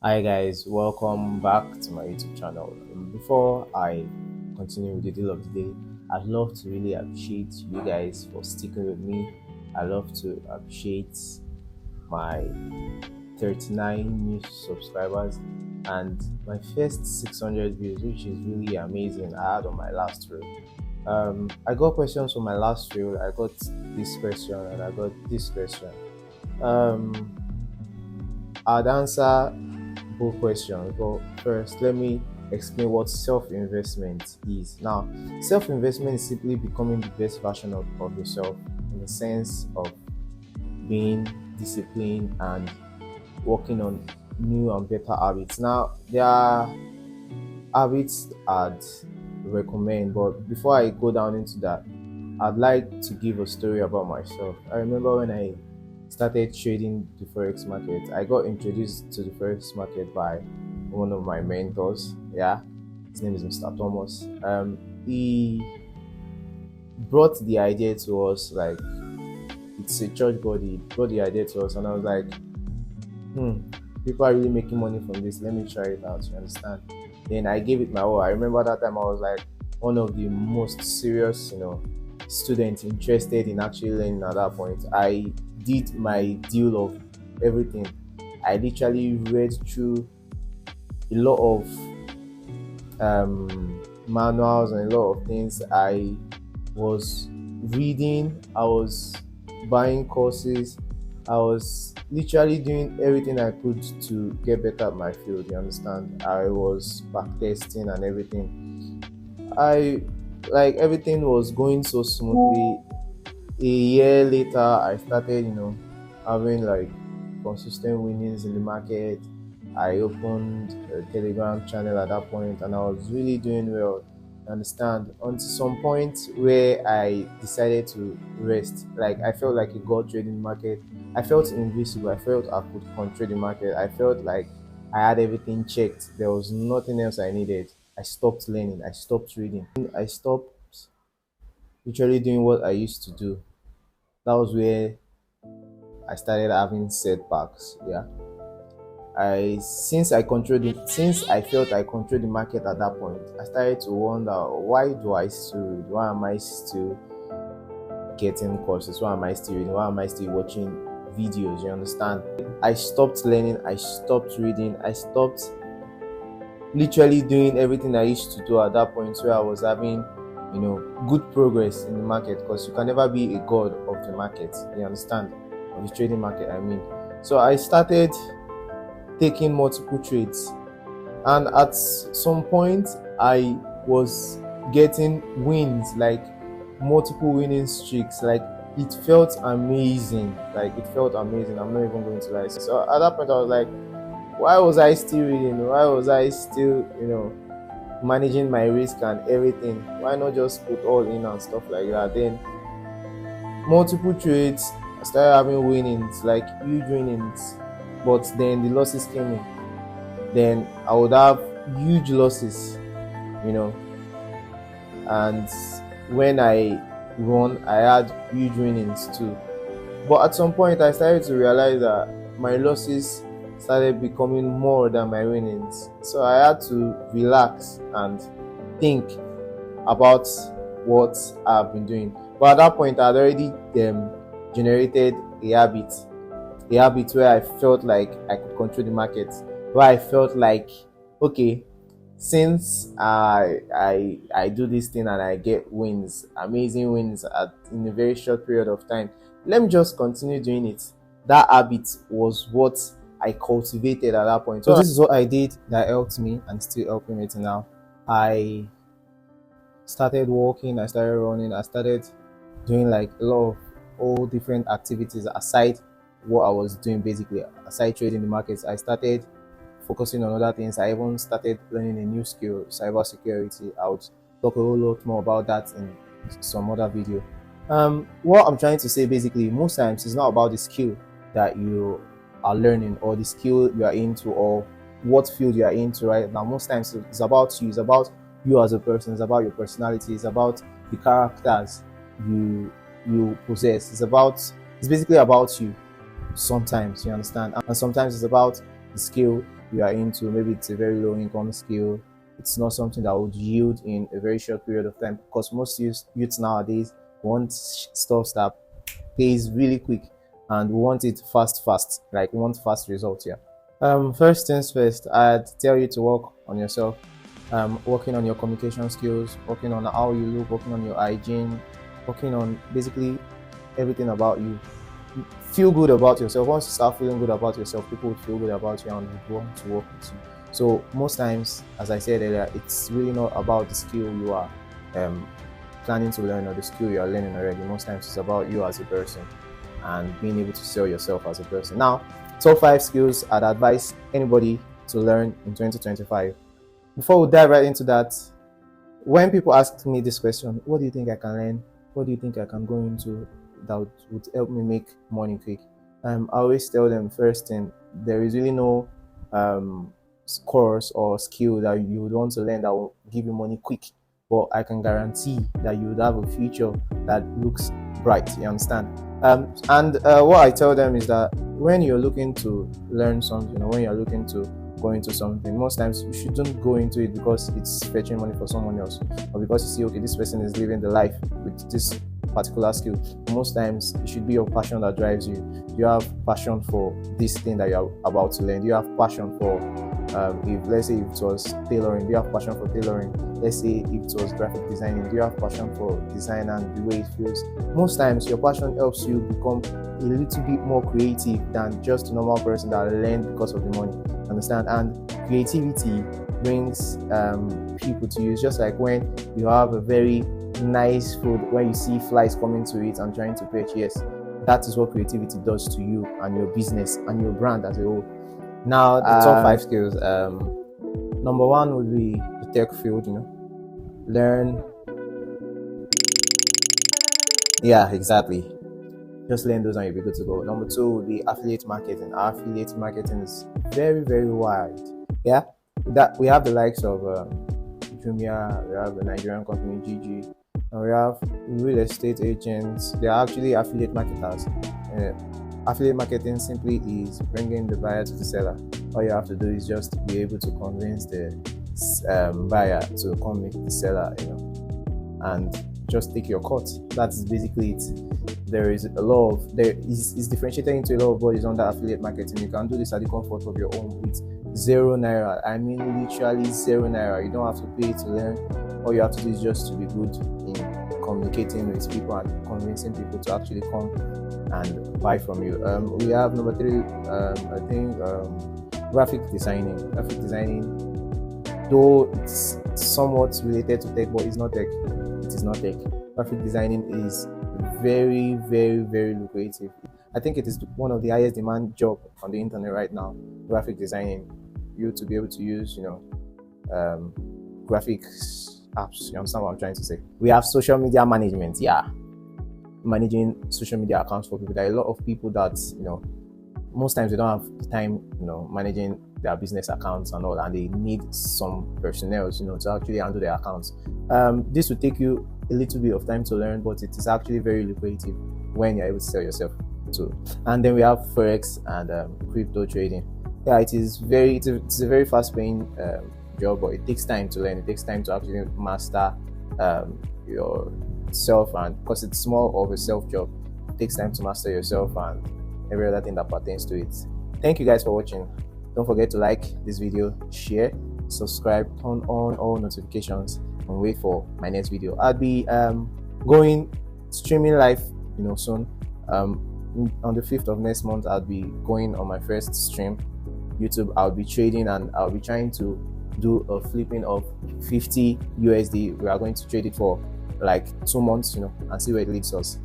Hi guys, welcome back to my YouTube channel. Before I continue with the deal of the day, I'd love to really appreciate you guys for sticking with me. I love to appreciate my 39 new subscribers and my first 600 views, which is really amazing. I had on my last reel. I got questions from my last reel. I got this question and I got this question. Um, I'd answer both questions, but first, let me explain what self-investment is. Now, self-investment is simply becoming the best version of yourself in the sense of being disciplined and working on new and better habits. Now, there are habits I'd recommend, but before I go down into that, I'd like to give a story about myself. I remember when I started trading the forex market, I got introduced to the forex market by one of my mentors. Yeah, his name is Mr. Thomas. He brought the idea to us, like it's a church body. He brought the idea to us, and I was like, people are really making money from this. Let me try it out. You understand? Then I gave it my all. I remember that time I was like one of the most serious, students interested in actually learning at that point. I did my deal of everything. I literally read through a lot of manuals and a lot of things. I was reading, I was buying courses, I was literally doing everything I could to get better at my field. You understand? I was backtesting and everything. I like everything was going so smoothly. A year later, I started, having like consistent winnings in the market. I opened a Telegram channel at that point, and I was really doing well. You understand? Until some point where I decided to rest. Like I felt like a god trading market. I felt invisible. I felt I could control the market. I felt like I had everything checked. There was nothing else I needed. I stopped learning. I stopped reading. I stopped literally doing what I used to do. That was where I started having setbacks. Yeah. Since I felt I controlled the market at that point, I started to wonder, why do I still read? Why am I still getting courses? Why am I still reading? Why am I still watching videos? You understand? I stopped learning, I stopped reading, I stopped literally doing everything I used to do at that point where I was having good progress in the market, because you can never be a god of the market. You understand? Of the trading market, I mean. So I started taking multiple trades, and at some point I was getting wins, like multiple winning streaks. Like it felt amazing. I'm not even going to lie. So at that point I was like, why was I still reading? Why was I still managing my risk and everything? Why not just put all in and stuff like that? Then multiple trades, I started having winnings, like huge winnings, but then the losses came in. Then I would have huge losses, you know and when I won, I had huge winnings too. But at some point I started to realize that my losses started becoming more than my winnings, so I had to relax and think about what I've been doing. But at that point, I'd already generated a habit where I felt like I could control the market, where I felt like, okay, since I do this thing and I get wins, amazing wins in a very short period of time, let me just continue doing it. That habit was what I cultivated at that point. So this is what I did that helped me and still helping me to now. I started walking, I started running, I started doing like a lot of all different activities aside what I was doing, basically aside trading the markets. I started focusing on other things. I even started learning a new skill, cyber security. I would talk a whole lot more about that in some other video. What I'm trying to say basically, most times it's not about the skill that you are learning or the skill you are into or what field you are into right now. Most times it's about you. It's about you as a person. It's about your personality. It's about the characters you possess. It's basically about you. Sometimes, you understand, and sometimes it's about the skill you are into, maybe it's a very low income skill, it's not something that would yield in a very short period of time, because most youths nowadays want stuff that pays really quick and want it fast, like want fast results. Yeah. First things first, I'd tell you to work on yourself, working on your communication skills, working on how you look, working on your hygiene, working on basically everything about you. Feel good about yourself. Once you start feeling good about yourself, people would feel good about you and would want to work with you. So most times, as I said earlier, it's really not about the skill you are planning to learn or the skill you are learning already. Most times it's about you as a person and being able to sell yourself as a person. Now, top 5 skills I'd advise anybody to learn in 2025. Before we dive right into that, when people ask me this question, what do you think I can learn? What do you think I can go into that would help me make money quick? I always tell them, first thing, there is really no course or skill that you would want to learn that will give you money quick, but I can guarantee that you would have a future that looks bright. You understand? What I tell them is that when you're looking to learn something, or when you're looking to go into something, most times you shouldn't go into it because it's fetching money for someone else, or because you see, okay, this person is living the life with this particular skill. Most times it should be your passion that drives you. You have passion for this thing that you're about to learn. You have passion for if let's say if it was tailoring, do you have passion for tailoring? Let's say if it was graphic designing, do you have passion for design and the way it feels? Most times your passion helps you become a little bit more creative than just a normal person that learned because of the money. Understand? And creativity brings people to you. It's just like when you have a very nice food, when you see flies coming to it and trying to perch. Yes, that is what creativity does to you and your business and your brand as a whole. Now, the top 5 skills. Number 1 would be the tech field. Learn. Yeah, exactly. Just learn those and you'll be good to go. Number 2 would be affiliate marketing. Our affiliate marketing is very, very wide. Yeah, that we have the likes of Jumia, we have the Nigerian company GG, and we have real estate agents. They are actually affiliate marketers. Affiliate marketing simply is bringing the buyer to the seller. All you have to do is just be able to convince the buyer to come meet the seller, and just take your cut. That's basically it. There is differentiated into a lot of bodies under affiliate marketing. You can do this at the comfort of your own with 0 naira. I mean, literally 0 naira. You don't have to pay to learn. All you have to do is just to be good in communicating with people and convincing people to actually come and buy from you. We have number 3, I think, graphic designing. Graphic designing, though it's somewhat related to tech, but it's not tech. It is not tech. Graphic designing is very, very, very lucrative. I think it is one of the highest demand job on the internet right now. Graphic designing, you to be able to use, graphics apps. You understand what I'm trying to say? We have social media management. Yeah, managing social media accounts for people. There are a lot of people that most times they don't have time, managing their business accounts and all, and they need some personnel, to actually handle their accounts. This will take you a little bit of time to learn, but it is actually very lucrative when you're able to sell yourself too. And then we have forex and crypto trading. Yeah, it's a very fast-paying job, but it takes time to learn. It takes time to actually master yourself, and because it's more of a self job, it takes time to master yourself and every other thing that pertains to it. Thank you guys for watching. Don't forget to like this video, share, subscribe, turn on all notifications, and wait for my next video. I'll be streaming live soon. On the 5th of next month, I'll be going on my first stream YouTube. I'll be trading, and I'll be trying to do a flipping of 50 USD. We are going to trade it for like 2 months, and see where it leads us.